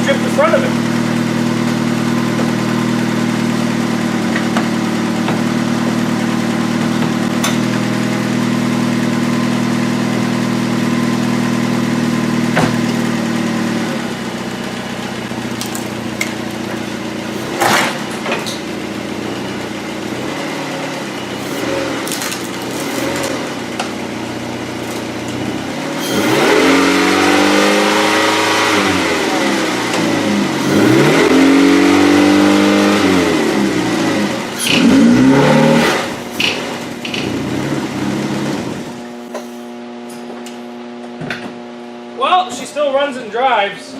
strip the front of it. Well, she still runs and drives.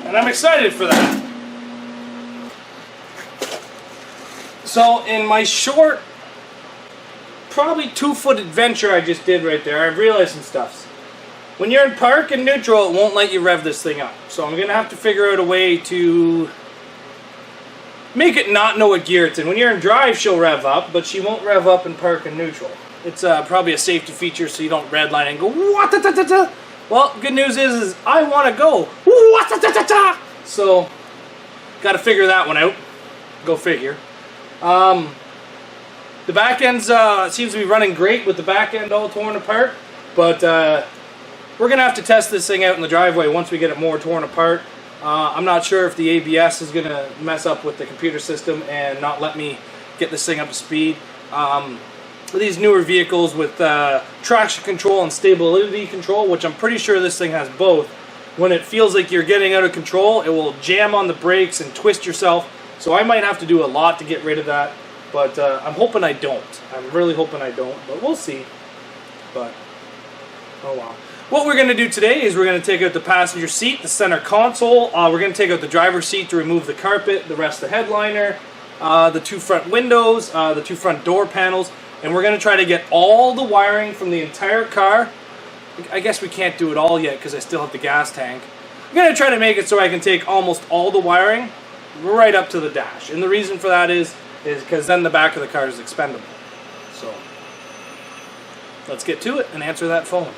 And I'm excited for that. So in my short, probably 2-foot adventure I just did right there, I've realized some stuff. When you're in park and neutral, it won't let you rev this thing up. So I'm going to have to figure out a way to make it not know what gear it's in. When you're in drive, she'll rev up, but she won't rev up in park and neutral. It's probably a safety feature so you don't redline and go, "What-ta-ta-ta-ta." Well, good news is I want to go, "What-ta-ta-ta-ta." So, got to figure that one out. Go figure. The back end seems to be running great with the back end all torn apart, but we're going to have to test this thing out in the driveway once we get it more torn apart. I'm not sure if the ABS is going to mess up with the computer system and not let me get this thing up to speed. With these newer vehicles with traction control and stability control, which I'm pretty sure this thing has both, when it feels like you're getting out of control, it will jam on the brakes and twist yourself. So I might have to do a lot to get rid of that, but I'm hoping I don't. I'm really hoping I don't, but we'll see. But, oh wow. What we're going to do today is we're going to take out the passenger seat, the center console. We're going to take out the driver's seat to remove the carpet, the rest of the headliner, the 2 front windows, the 2 front door panels, and we're going to try to get all the wiring from the entire car. I guess we can't do it all yet because I still have the gas tank. I'm going to try to make it so I can take almost all the wiring right up to the dash. And the reason for that is because then the back of the car is expendable. So, let's get to it and answer that phone.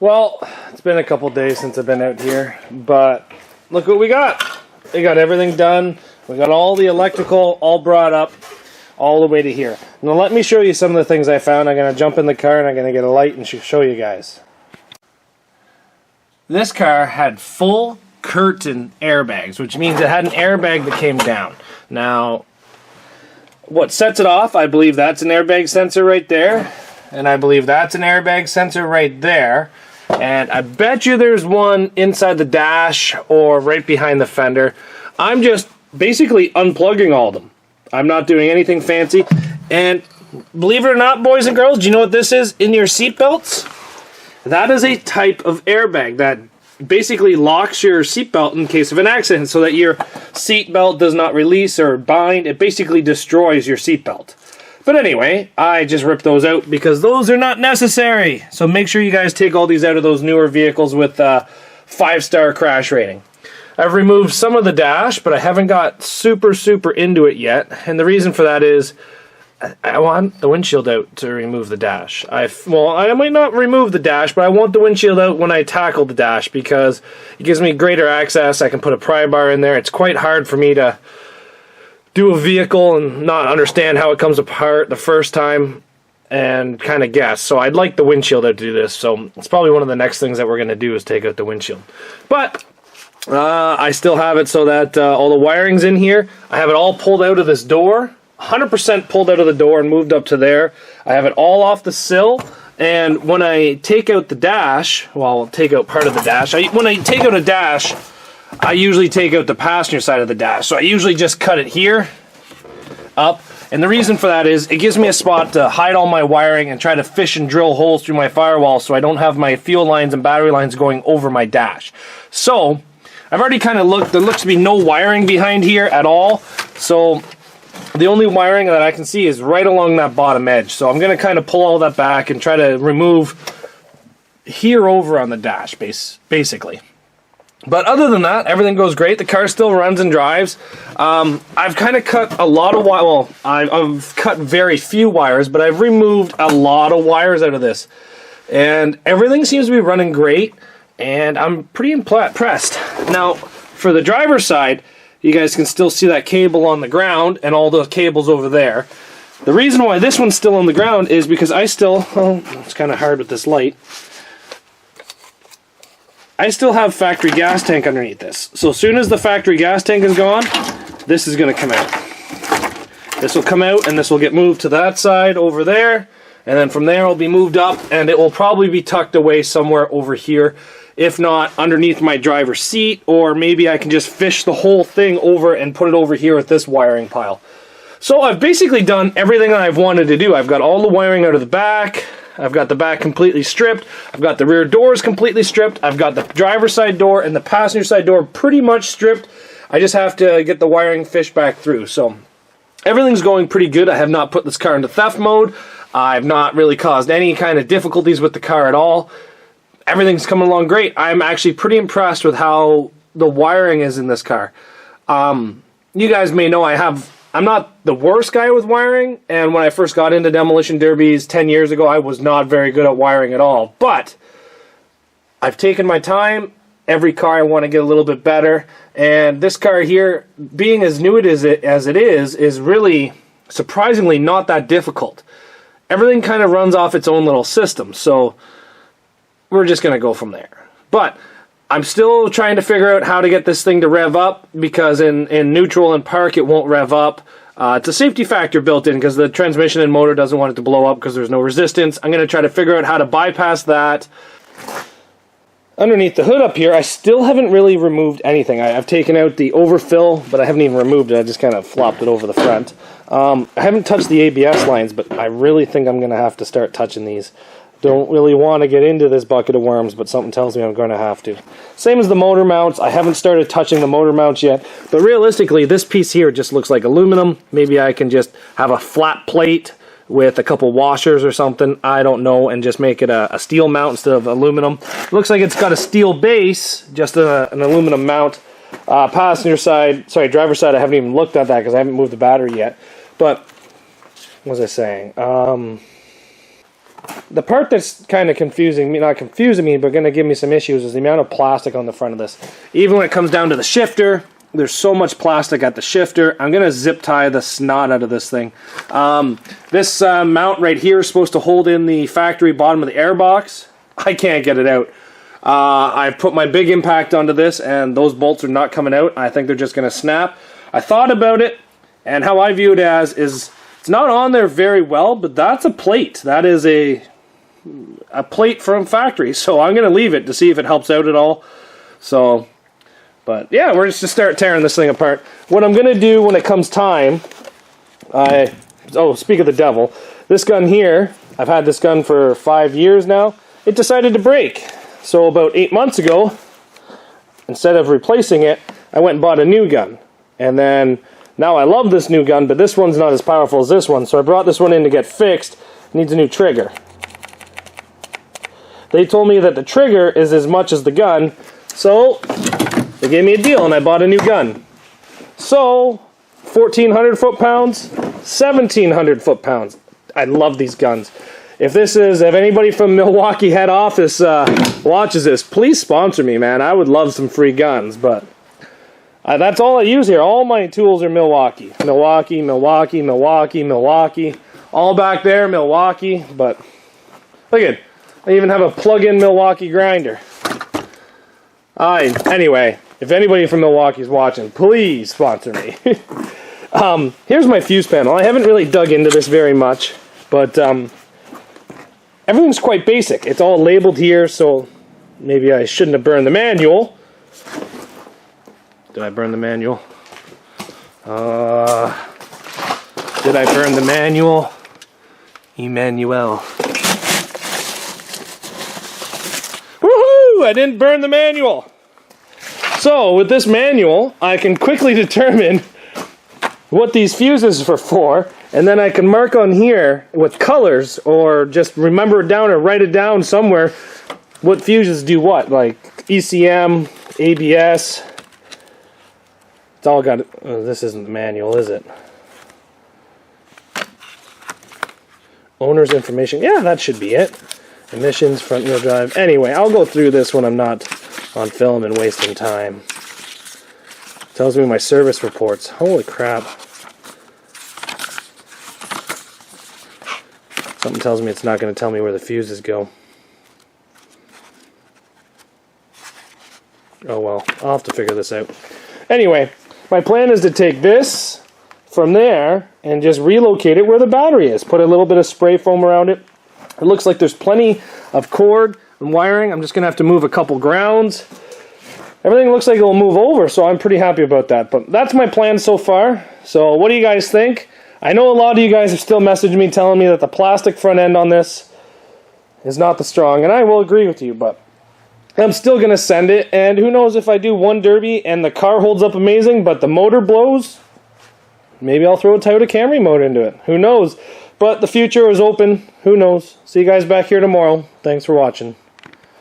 Well, it's been a couple days since I've been out here, but look what we got. We got everything done. We got all the electrical all brought up all the way to here. Now let me show you some of the things I found. I'm going to jump in the car and I'm going to get a light and show you guys. This car had full curtain airbags, which means it had an airbag that came down. Now, what sets it off, I believe that's an airbag sensor right there. And I believe that's an airbag sensor right there. And I bet you there's one inside the dash or right behind the fender. I'm just basically unplugging all of them. I'm not doing anything fancy. And believe it or not, boys and girls, do you know what this is in your seat belts? That is a type of airbag that basically locks your seatbelt in case of an accident so that your seatbelt does not release or bind. It basically destroys your seatbelt. But anyway, I just ripped those out because those are not necessary. So make sure you guys take all these out of those newer vehicles with 5-star crash rating. I've removed some of the dash, but I haven't got super into it yet. And the reason for that is I want the windshield out to remove the dash. I might not remove the dash, but I want the windshield out when I tackle the dash because it gives me greater access. I can put a pry bar in there. It's quite hard for me to do a vehicle and not understand how it comes apart the first time and kind of guess. So I'd like the windshield out to do this. So it's probably one of the next things that we're going to do is take out the windshield. But I still have it so that all the wiring's in here. I have it all pulled out of this door. 100% pulled out of the door and moved up to there. I have it all off the sill, and when I take out the dash, well, I'll take out part of the dash. When I take out a dash, I usually take out the passenger side of the dash. So I usually just cut it here, up, and the reason for that is it gives me a spot to hide all my wiring and try to fish and drill holes through my firewall so I don't have my fuel lines and battery lines going over my dash. So I've already kind of looked. There looks to be no wiring behind here at all, so the only wiring that I can see is right along that bottom edge. So I'm going to kind of pull all that back and try to remove here over on the dash, basically. But other than that, everything goes great. The car still runs and drives. I've kind of cut a lot of wire. Well, I've cut very few wires, but I've removed a lot of wires out of this. And everything seems to be running great, and I'm pretty impressed. Now, for the driver's side, you guys can still see that cable on the ground and all the cables over there. The reason why this one's still on the ground is because I still, oh, it's kind of hard with this light. I still have factory gas tank underneath this. So as soon as the factory gas tank is gone, this is going to come out. This will come out and this will get moved to that side over there. And then from there it'll be moved up and it will probably be tucked away somewhere over here. If not, underneath my driver's seat, or maybe I can just fish the whole thing over and put it over here with this wiring pile. So I've basically done everything I've wanted to do. I've got all the wiring out of the back. I've got the back completely stripped. I've got the rear doors completely stripped. I've got the driver's side door and the passenger side door pretty much stripped. I just have to get the wiring fished back through. So everything's going pretty good. I have not put this car into theft mode. I've not really caused any kind of difficulties with the car at all. Everything's coming along great. I'm actually pretty impressed with how the wiring is in this car. You guys may know I'm not the worst guy with wiring, and when I first got into demolition derbies 10 years ago, I was not very good at wiring at all. But I've taken my time. Every car I want to get a little bit better, and this car here, being as new as it is really surprisingly not that difficult. Everything kind of runs off its own little system, so we're just going to go from there. But I'm still trying to figure out how to get this thing to rev up, because in neutral and park it won't rev up. It's a safety factor built in because the transmission and motor doesn't want it to blow up because there's no resistance. I'm going to try to figure out how to bypass that. Underneath the hood up here, I still haven't really removed anything. I've taken out the overfill, but I haven't even removed it. I just kind of flopped it over the front. I haven't touched the ABS lines, but I really think I'm going to have to start touching these. Don't really want to get into this bucket of worms, but something tells me I'm going to have to. Same as the motor mounts. I haven't started touching the motor mounts yet, but realistically, this piece here just looks like aluminum. Maybe I can just have a flat plate with a couple washers or something, I don't know, and just make it a steel mount instead of aluminum. Looks like it's got a steel base, just an aluminum mount. Passenger side, sorry, driver's side, I haven't even looked at that because I haven't moved the battery yet. But, what was I saying? The part that's kind of confusing me, not confusing me, but going to give me some issues is the amount of plastic on the front of this. Even when it comes down to the shifter, there's so much plastic at the shifter. I'm going to zip tie the snot out of this thing. This mount right here is supposed to hold in the factory bottom of the airbox. I can't get it out. I've put my big impact onto this, and those bolts are not coming out. I think they're just going to snap. I thought about it, And how I view it as is, it's not on there very well, but that's a plate. That is a plate from factory. So I'm going to leave it to see if it helps out at all. So, but yeah, we're just to start tearing this thing apart. What I'm going to do when it comes time, oh, speak of the devil, this gun here, I've had this gun for 5 years now. It decided to break. So about 8 months ago, instead of replacing it, I went and bought a new gun. And then, now I love this new gun, but this one's not as powerful as this one. So I brought this one in to get fixed. It needs a new trigger. They told me that the trigger is as much as the gun. So, they gave me a deal and I bought a new gun. So, 1,400 foot-pounds, 1,700 foot-pounds. I love these guns. If anybody from Milwaukee head office watches this, please sponsor me, man. I would love some free guns, but that's all I use here. All my tools are Milwaukee. Milwaukee, Milwaukee, Milwaukee, Milwaukee. All back there, Milwaukee, but look at it. I even have a plug-in Milwaukee grinder. Anyway, if anybody from Milwaukee is watching, please sponsor me. Here's my fuse panel. I haven't really dug into this very much, but everything's quite basic. It's all labeled here, so maybe I shouldn't have burned the manual. Did I burn the manual? Did I burn the manual? Emmanuel. Woohoo! I didn't burn the manual! So, with this manual, I can quickly determine what these fuses are for, and then I can mark on here with colors, or just remember it down or write it down somewhere, what fuses do what, like ECM, ABS. It's all got, this isn't the manual, is it? Owner's information, yeah, that should be it. Emissions, front wheel drive. Anyway, I'll go through this when I'm not on film and wasting time. Tells me my service reports. Holy crap. Something tells me it's not going to tell me where the fuses go. Oh well, I'll have to figure this out. Anyway, my plan is to take this from there and just relocate it where the battery is. Put a little bit of spray foam around it. It looks like there's plenty of cord and wiring. I'm just going to have to move a couple grounds. Everything looks like it'll move over, so I'm pretty happy about that. But that's my plan so far. So what do you guys think? I know a lot of you guys have still messaged me telling me that the plastic front end on this is not the strong, and I will agree with you, but I'm still going to send it, and who knows if I do one derby and the car holds up amazing, but the motor blows, maybe I'll throw a Toyota Camry motor into it. Who knows? But the future is open. Who knows? See you guys back here tomorrow. Thanks for watching.